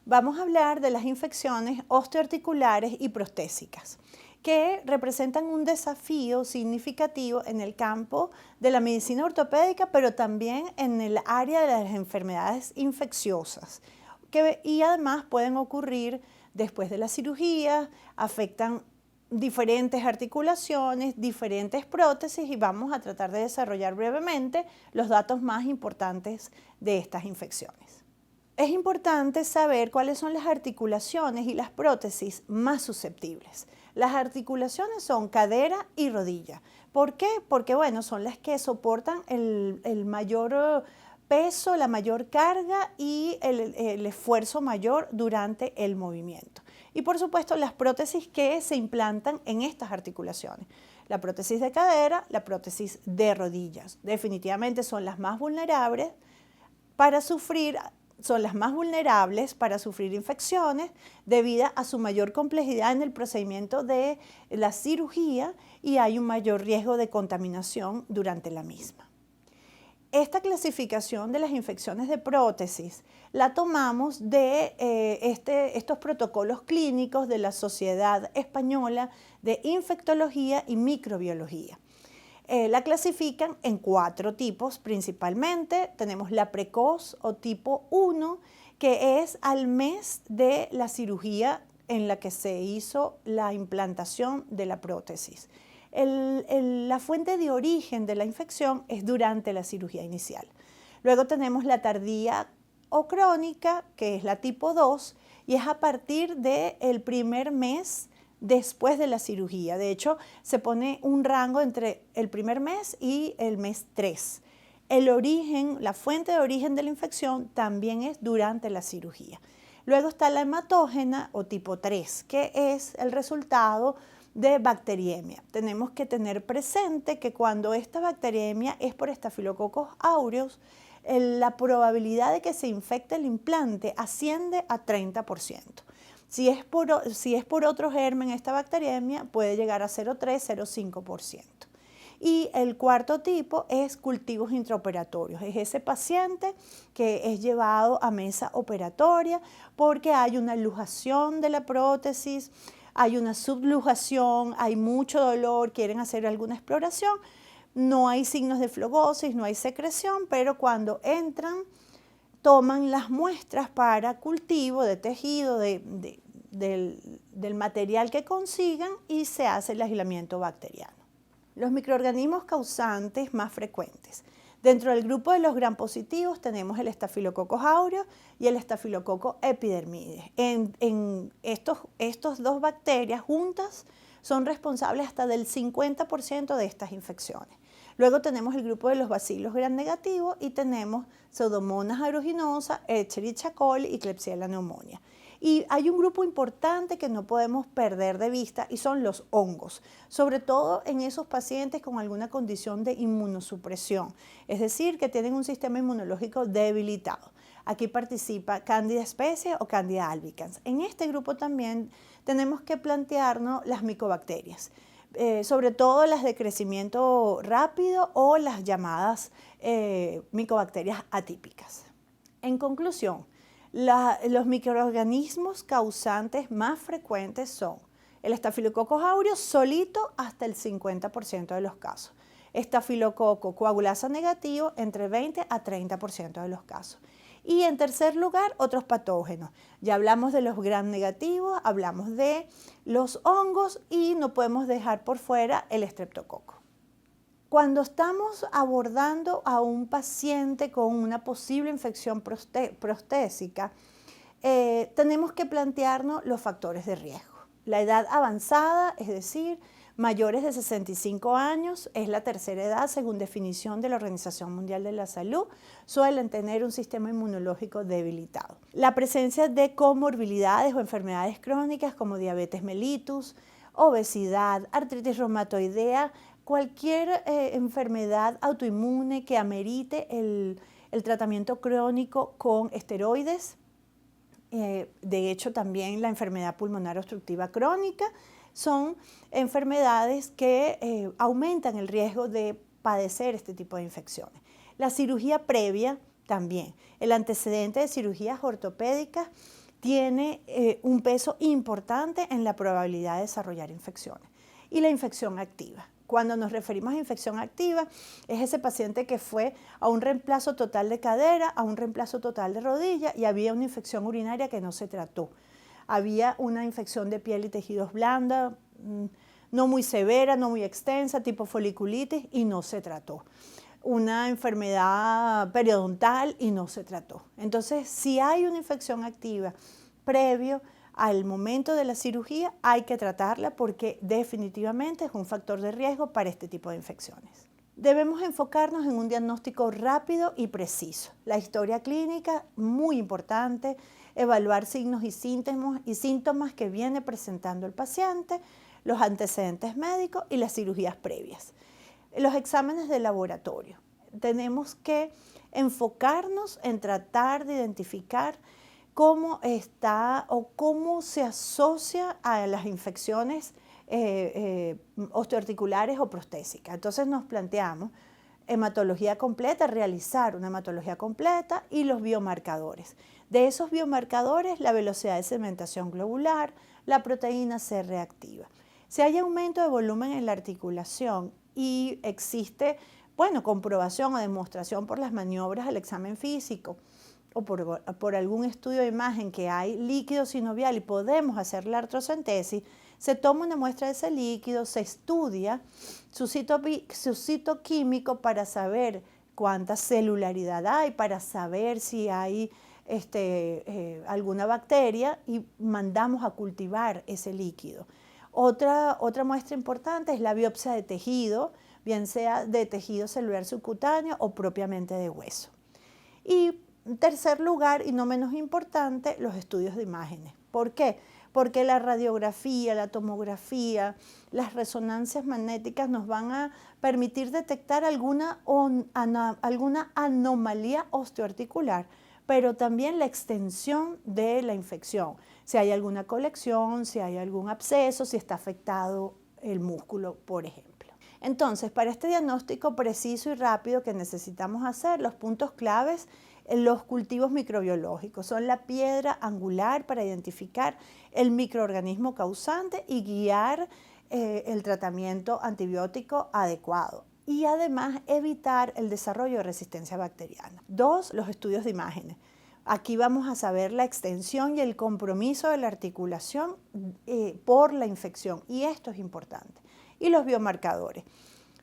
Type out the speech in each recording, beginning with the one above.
vamos a hablar de las infecciones osteoarticulares y prostésicas, que representan un desafío significativo en el campo de la medicina ortopédica, pero también en el área de las enfermedades infecciosas, y además pueden ocurrir después de la cirugía, afectan diferentes articulaciones, diferentes prótesis, y vamos a tratar de desarrollar brevemente los datos más importantes de estas infecciones. Es importante saber cuáles son las articulaciones y las prótesis más susceptibles. Las articulaciones son cadera y rodilla. ¿Por qué? Porque bueno, son las que soportan el mayor peso, la mayor carga y el esfuerzo mayor durante el movimiento. Y por supuesto las prótesis que se implantan en estas articulaciones. La prótesis de cadera, la prótesis de rodillas. Definitivamente son las más vulnerables para sufrir infecciones debido a su mayor complejidad en el procedimiento de la cirugía y hay un mayor riesgo de contaminación durante la misma. Esta clasificación de las infecciones de prótesis la tomamos de estos protocolos clínicos de la Sociedad Española de Infectología y Microbiología. La clasifican en 4 tipos principalmente. Tenemos la precoz o tipo 1, que es al mes de la cirugía en la que se hizo la implantación de la prótesis. La fuente de origen de la infección es durante la cirugía inicial. Luego tenemos la tardía o crónica, que es la tipo 2, y es a partir del primer mes después de la cirugía. De hecho, se pone un rango entre el primer mes y el mes 3. El origen, la fuente de origen de la infección también es durante la cirugía. Luego está la hematógena o tipo 3, que es el resultado de bacteriemia. Tenemos que tener presente que cuando esta bacteriemia es por Staphylococcus aureus, la probabilidad de que se infecte el implante asciende a 30%. Si es por otro germen esta bacteriemia, puede llegar a 0,3-0,5%. Y el cuarto tipo es cultivos intraoperatorios. Es ese paciente que es llevado a mesa operatoria porque hay una luxación de la prótesis, hay una subluxación, hay mucho dolor, quieren hacer alguna exploración, no hay signos de flegosis, no hay secreción, pero cuando entran, toman las muestras para cultivo de tejido, del material que consigan y se hace el aislamiento bacteriano. Los microorganismos causantes más frecuentes. Dentro del grupo de los gram positivos tenemos el Staphylococcus aureus y el Staphylococcus epidermidis. Estos dos bacterias juntas son responsables hasta del 50% de estas infecciones. Luego tenemos el grupo de los bacilos gram negativos y tenemos Pseudomonas aeruginosa, Escherichia coli y Klebsiella pneumoniae. Y hay un grupo importante que no podemos perder de vista y son los hongos, sobre todo en esos pacientes con alguna condición de inmunosupresión, es decir, que tienen un sistema inmunológico debilitado. Aquí participa Candida species o Candida albicans. En este grupo también tenemos que plantearnos las micobacterias, sobre todo las de crecimiento rápido o las llamadas micobacterias atípicas. En conclusión, los microorganismos causantes más frecuentes son el Staphylococcus aureus solito hasta el 50% de los casos, Staphylococcus coagulasa negativo entre 20 a 30% de los casos. Y en tercer lugar, otros patógenos. Ya hablamos de los gram negativos, hablamos de los hongos y no podemos dejar por fuera el estreptococo. Cuando estamos abordando a un paciente con una posible infección prostésica, tenemos que plantearnos los factores de riesgo. La edad avanzada, es decir, mayores de 65 años, es la tercera edad según definición de la Organización Mundial de la Salud, suelen tener un sistema inmunológico debilitado. La presencia de comorbilidades o enfermedades crónicas como diabetes mellitus, obesidad, artritis reumatoidea, cualquier enfermedad autoinmune que amerite el tratamiento crónico con esteroides. De hecho, también la enfermedad pulmonar obstructiva crónica son enfermedades que aumentan el riesgo de padecer este tipo de infecciones. La cirugía previa también, el antecedente de cirugías ortopédicas tiene un peso importante en la probabilidad de desarrollar infecciones. Y la infección activa. Cuando nos referimos a infección activa, es ese paciente que fue a un reemplazo total de cadera, a un reemplazo total de rodilla y había una infección urinaria que no se trató. Había una infección de piel y tejidos blanda, no muy severa, no muy extensa, tipo foliculitis, y no se trató. Una enfermedad periodontal y no se trató. Entonces, si hay una infección activa previo al momento de la cirugía, hay que tratarla porque definitivamente es un factor de riesgo para este tipo de infecciones. Debemos enfocarnos en un diagnóstico rápido y preciso. La historia clínica, muy importante, evaluar signos y síntomas que viene presentando el paciente, los antecedentes médicos y las cirugías previas. Los exámenes de laboratorio. Tenemos que enfocarnos en tratar de identificar cómo está o cómo se asocia a las infecciones osteoarticulares o prostésicas. Entonces nos planteamos hematología completa, realizar una hematología completa y los biomarcadores. De esos biomarcadores, la velocidad de sedimentación globular, la proteína C reactiva. Si hay aumento de volumen en la articulación y existe, comprobación o demostración por las maniobras del examen físico o por algún estudio de imagen que hay líquido sinovial y podemos hacer la artrocentesis, se toma una muestra de ese líquido, se estudia su citoquímico para saber cuánta celularidad hay, para saber si hay alguna bacteria y mandamos a cultivar ese líquido. Otra muestra importante es la biopsia de tejido, bien sea de tejido celular subcutáneo o propiamente de hueso. Y en tercer lugar, y no menos importante, los estudios de imágenes. ¿Por qué? Porque la radiografía, la tomografía, las resonancias magnéticas nos van a permitir detectar alguna anomalía osteoarticular, pero también la extensión de la infección. Si hay alguna colección, si hay algún absceso, si está afectado el músculo, por ejemplo. Entonces, para este diagnóstico preciso y rápido que necesitamos hacer, los puntos claves en los cultivos microbiológicos son la piedra angular para identificar el microorganismo causante y guiar el tratamiento antibiótico adecuado. Y además evitar el desarrollo de resistencia bacteriana. 2, los estudios de imágenes. Aquí vamos a saber la extensión y el compromiso de la articulación por la infección, y esto es importante. Y los biomarcadores.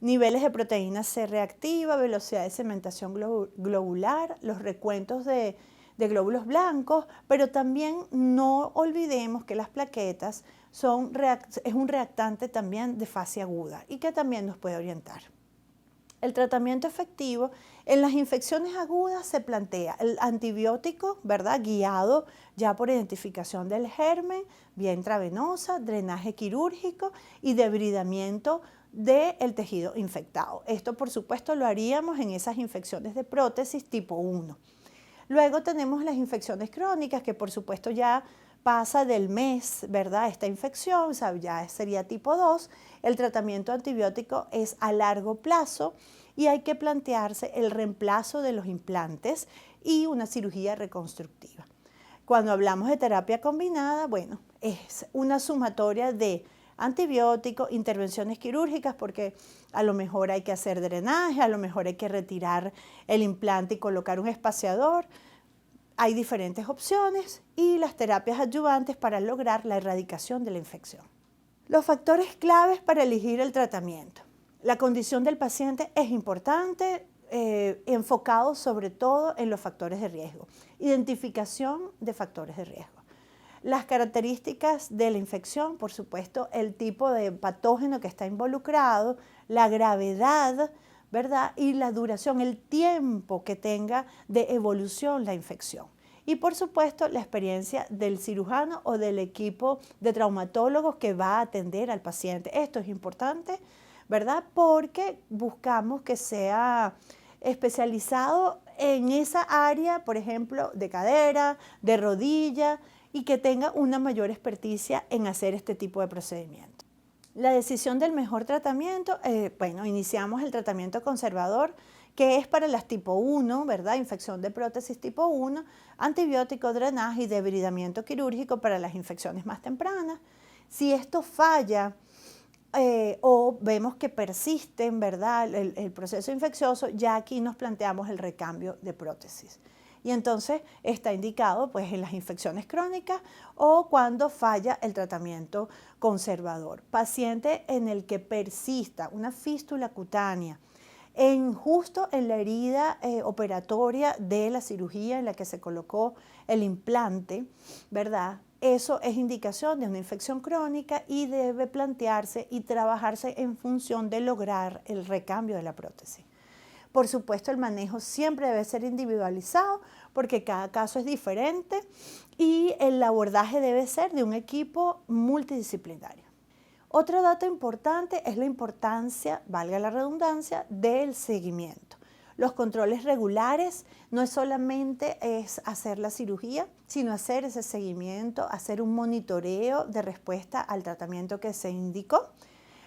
Niveles de proteína C reactiva, velocidad de sedimentación globular, los recuentos de glóbulos blancos, pero también no olvidemos que las plaquetas es un reactante también de fase aguda y que también nos puede orientar. El tratamiento efectivo en las infecciones agudas se plantea el antibiótico, ¿verdad? Guiado ya por identificación del germen, vía intravenosa, drenaje quirúrgico y debridamiento del tejido infectado. Esto, por supuesto, lo haríamos en esas infecciones de prótesis tipo 1. Luego tenemos las infecciones crónicas, que por supuesto ya pasa del mes, ¿verdad? Esta infección, o sea, ya sería tipo 2. El tratamiento antibiótico es a largo plazo y hay que plantearse el reemplazo de los implantes y una cirugía reconstructiva. Cuando hablamos de terapia combinada, es una sumatoria de antibióticos, intervenciones quirúrgicas, porque a lo mejor hay que hacer drenaje, a lo mejor hay que retirar el implante y colocar un espaciador. Hay diferentes opciones y las terapias adyuvantes para lograr la erradicación de la infección. Los factores claves para elegir el tratamiento. La condición del paciente es importante, enfocado sobre todo en los factores de riesgo. Identificación de factores de riesgo. Las características de la infección, por supuesto, el tipo de patógeno que está involucrado, la gravedad, ¿verdad? Y la duración, el tiempo que tenga de evolución la infección. Y por supuesto, la experiencia del cirujano o del equipo de traumatólogos que va a atender al paciente. Esto es importante, ¿verdad? Porque buscamos que sea especializado en esa área, por ejemplo, de cadera, de rodilla, y que tenga una mayor experticia en hacer este tipo de procedimientos. La decisión del mejor tratamiento, iniciamos el tratamiento conservador, que es para las tipo 1, ¿verdad? Infección de prótesis tipo 1, antibiótico, drenaje y debridamiento quirúrgico para las infecciones más tempranas. Si esto falla, o vemos que persisten, ¿verdad?, el proceso infeccioso, ya aquí nos planteamos el recambio de prótesis. Y entonces está indicado pues, en las infecciones crónicas o cuando falla el tratamiento conservador. Paciente en el que persista una fístula cutánea justo en la herida operatoria de la cirugía en la que se colocó el implante, ¿verdad? Eso es indicación de una infección crónica y debe plantearse y trabajarse en función de lograr el recambio de la prótesis. Por supuesto, el manejo siempre debe ser individualizado porque cada caso es diferente y el abordaje debe ser de un equipo multidisciplinario. Otro dato importante es la importancia, valga la redundancia, del seguimiento. Los controles regulares no es solamente hacer la cirugía, sino hacer ese seguimiento, hacer un monitoreo de respuesta al tratamiento que se indicó.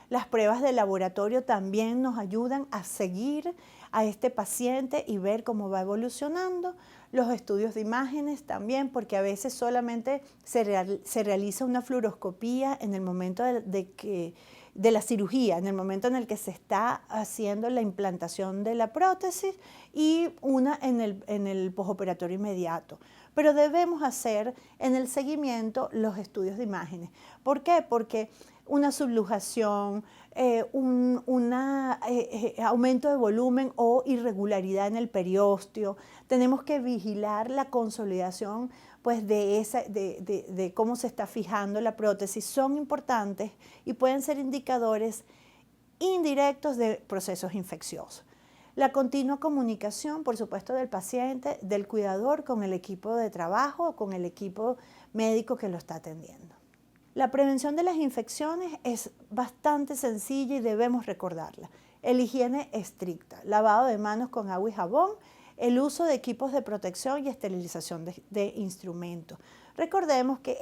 Las pruebas de laboratorio también nos ayudan a seguir a este paciente y ver cómo va evolucionando. Los estudios de imágenes también, porque a veces solamente se realiza una fluoroscopía en el momento de la cirugía, en el momento en el que se está haciendo la implantación de la prótesis y una en el postoperatorio inmediato. Pero debemos hacer en el seguimiento los estudios de imágenes. ¿Por qué? Porque una subluxación, un aumento de volumen o irregularidad en el periósteo. Tenemos que vigilar la consolidación pues, de cómo se está fijando la prótesis. Son importantes y pueden ser indicadores indirectos de procesos infecciosos. La continua comunicación, por supuesto, del paciente, del cuidador con el equipo de trabajo o con el equipo médico que lo está atendiendo. La prevención de las infecciones es bastante sencilla y debemos recordarla. El higiene estricta, lavado de manos con agua y jabón, el uso de equipos de protección y esterilización de instrumentos. Recordemos que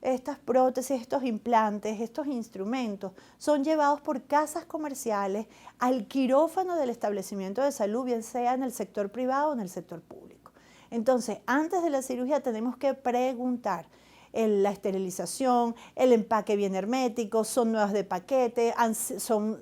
estas prótesis, estos implantes, estos instrumentos son llevados por casas comerciales al quirófano del establecimiento de salud, bien sea en el sector privado o en el sector público. Entonces, antes de la cirugía tenemos que preguntar, la esterilización, el empaque bien hermético, son nuevas de paquete,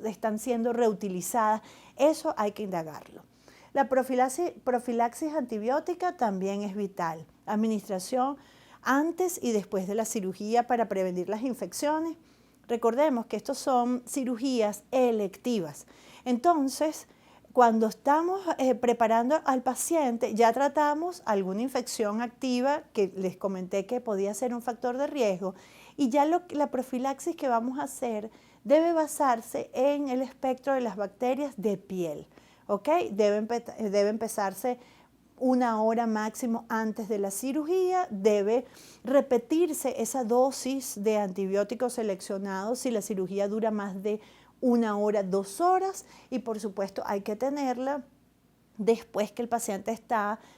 están siendo reutilizadas, eso hay que indagarlo. La profilaxis antibiótica también es vital. Administración antes y después de la cirugía para prevenir las infecciones. Recordemos que estos son cirugías electivas. Entonces, cuando estamos preparando al paciente, ya tratamos alguna infección activa que les comenté que podía ser un factor de riesgo y ya la profilaxis que vamos a hacer debe basarse en el espectro de las bacterias de piel, ¿ok? Debe empezarse 1 hora máximo antes de la cirugía, debe repetirse esa dosis de antibióticos seleccionados si la cirugía dura más de 1 hora, 2 horas y por supuesto hay que tenerla después que el paciente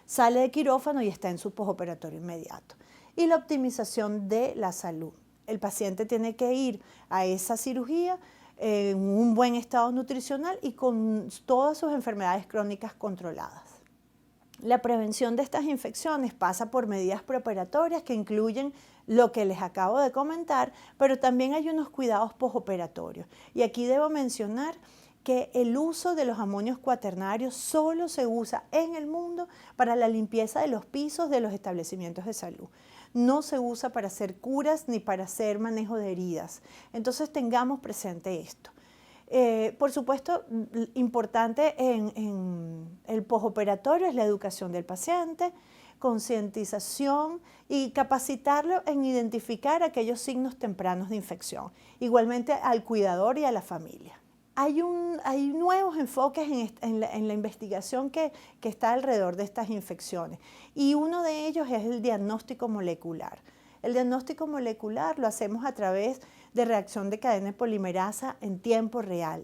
sale de quirófano y está en su postoperatorio inmediato. Y la optimización de la salud. El paciente tiene que ir a esa cirugía en un buen estado nutricional y con todas sus enfermedades crónicas controladas. La prevención de estas infecciones pasa por medidas preoperatorias que incluyen lo que les acabo de comentar, pero también hay unos cuidados postoperatorios. Y aquí debo mencionar que el uso de los amonios cuaternarios solo se usa en el mundo para la limpieza de los pisos de los establecimientos de salud. No se usa para hacer curas ni para hacer manejo de heridas. Entonces tengamos presente esto. Por supuesto, importante en el postoperatorio es la educación del paciente, concientización y capacitarlo en identificar aquellos signos tempranos de infección, igualmente al cuidador y a la familia. Hay nuevos enfoques en la investigación que está alrededor de estas infecciones y uno de ellos es el diagnóstico molecular. El diagnóstico molecular lo hacemos a través de reacción de cadena polimerasa en tiempo real.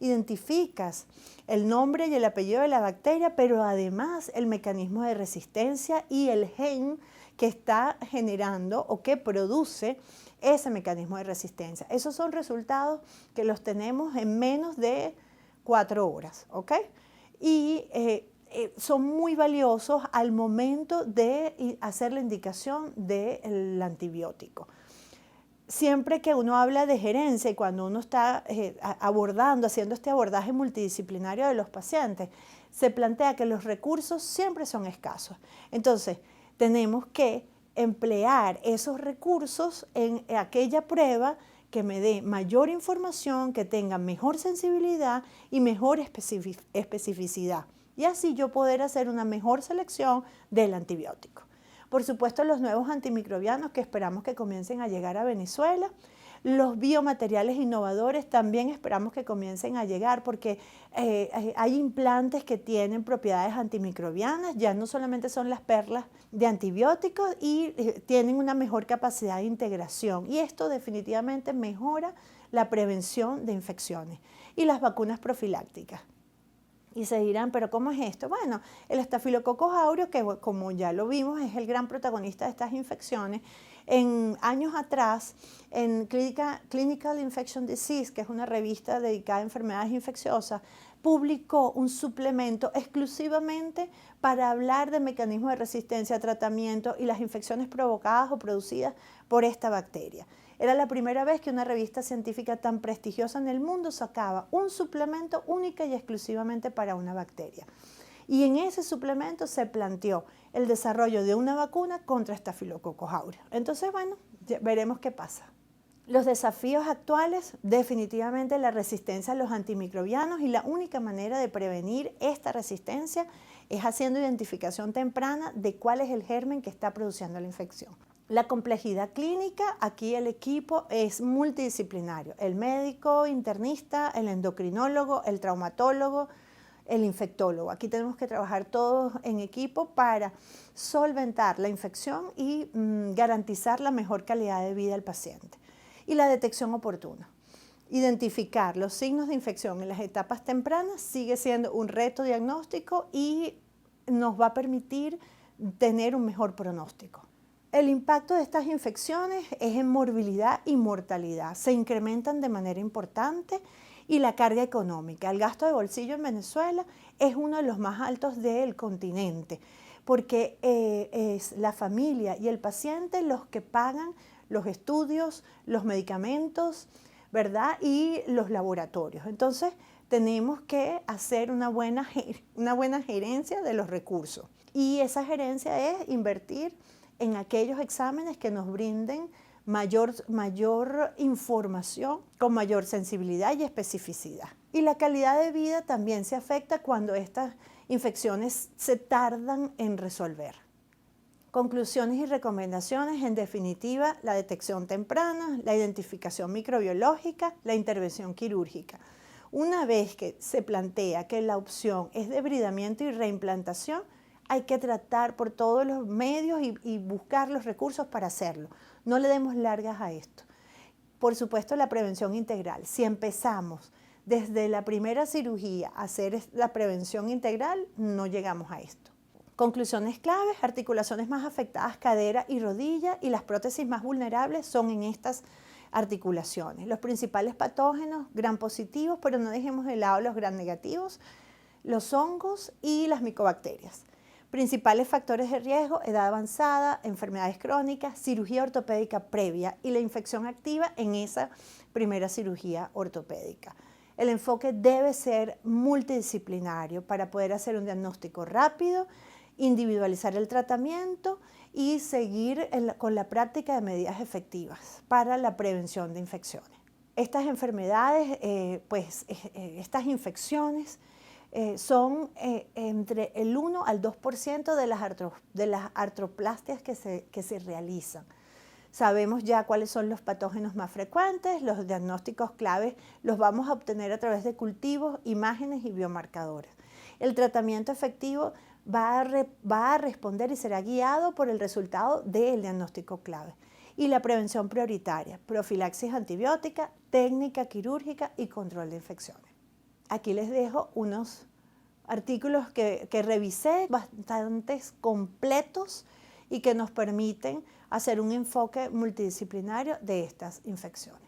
Identificas el nombre y el apellido de la bacteria, pero además el mecanismo de resistencia y el gen que está generando o que produce ese mecanismo de resistencia. Esos son resultados que los tenemos en menos de 4 horas, ¿ok? Y son muy valiosos al momento de hacer la indicación del antibiótico. Siempre que uno habla de gerencia y cuando uno está haciendo este abordaje multidisciplinario de los pacientes, se plantea que los recursos siempre son escasos. Entonces, tenemos que emplear esos recursos en aquella prueba que me dé mayor información, que tenga mejor sensibilidad y mejor especificidad. Y así yo poder hacer una mejor selección del antibiótico. Por supuesto, los nuevos antimicrobianos que esperamos que comiencen a llegar a Venezuela. Los biomateriales innovadores también esperamos que comiencen a llegar porque hay implantes que tienen propiedades antimicrobianas, ya no solamente son las perlas de antibióticos y tienen una mejor capacidad de integración. Y esto definitivamente mejora la prevención de infecciones. Y las vacunas profilácticas. Y se dirán, ¿pero cómo es esto? Bueno, el Staphylococcus aureus, que como ya lo vimos, es el gran protagonista de estas infecciones. En años atrás, en Clinical Infection Disease, que es una revista dedicada a enfermedades infecciosas, publicó un suplemento exclusivamente para hablar de mecanismos de resistencia a tratamiento y las infecciones provocadas o producidas por esta bacteria. Era la primera vez que una revista científica tan prestigiosa en el mundo sacaba un suplemento única y exclusivamente para una bacteria. Y en ese suplemento se planteó el desarrollo de una vacuna contra Staphylococcus aureus. Entonces, bueno, veremos qué pasa. Los desafíos actuales, definitivamente la resistencia a los antimicrobianos, y la única manera de prevenir esta resistencia es haciendo identificación temprana de cuál es el germen que está produciendo la infección. La complejidad clínica, aquí el equipo es multidisciplinario. El médico, internista, el endocrinólogo, el traumatólogo, el infectólogo. Aquí tenemos que trabajar todos en equipo para solventar la infección y garantizar la mejor calidad de vida al paciente. Y la detección oportuna. Identificar los signos de infección en las etapas tempranas sigue siendo un reto diagnóstico y nos va a permitir tener un mejor pronóstico. El impacto de estas infecciones es en morbilidad y mortalidad. Se incrementan de manera importante y la carga económica. El gasto de bolsillo en Venezuela es uno de los más altos del continente porque es la familia y el paciente los que pagan los estudios, los medicamentos, ¿verdad? Y los laboratorios. Entonces, tenemos que hacer una buena gerencia de los recursos. Y esa gerencia es invertir en aquellos exámenes que nos brinden mayor información con mayor sensibilidad y especificidad. Y la calidad de vida también se afecta cuando estas infecciones se tardan en resolver. Conclusiones y recomendaciones, en definitiva, la detección temprana, la identificación microbiológica, la intervención quirúrgica. Una vez que se plantea que la opción es debridamiento y reimplantación, hay que tratar por todos los medios y buscar los recursos para hacerlo. No le demos largas a esto. Por supuesto, la prevención integral. Si empezamos desde la primera cirugía a hacer la prevención integral, no llegamos a esto. Conclusiones claves: articulaciones más afectadas, cadera y rodilla, y las prótesis más vulnerables son en estas articulaciones. Los principales patógenos, gram positivos, pero no dejemos de lado los gram negativos, los hongos y las micobacterias. Principales factores de riesgo: edad avanzada, enfermedades crónicas, cirugía ortopédica previa y la infección activa en esa primera cirugía ortopédica. El enfoque debe ser multidisciplinario para poder hacer un diagnóstico rápido, individualizar el tratamiento y seguir con la práctica de medidas efectivas para la prevención de infecciones. Estas enfermedades, estas infecciones son entre el 1 al 2% de las artroplastias que se realizan. Sabemos ya cuáles son los patógenos más frecuentes, los diagnósticos claves los vamos a obtener a través de cultivos, imágenes y biomarcadores. El tratamiento efectivo va a responder y será guiado por el resultado del diagnóstico clave. Y la prevención prioritaria: profilaxis antibiótica, técnica quirúrgica y control de infecciones. Aquí les dejo unos artículos que revisé, bastante completos y que nos permiten hacer un enfoque multidisciplinario de estas infecciones.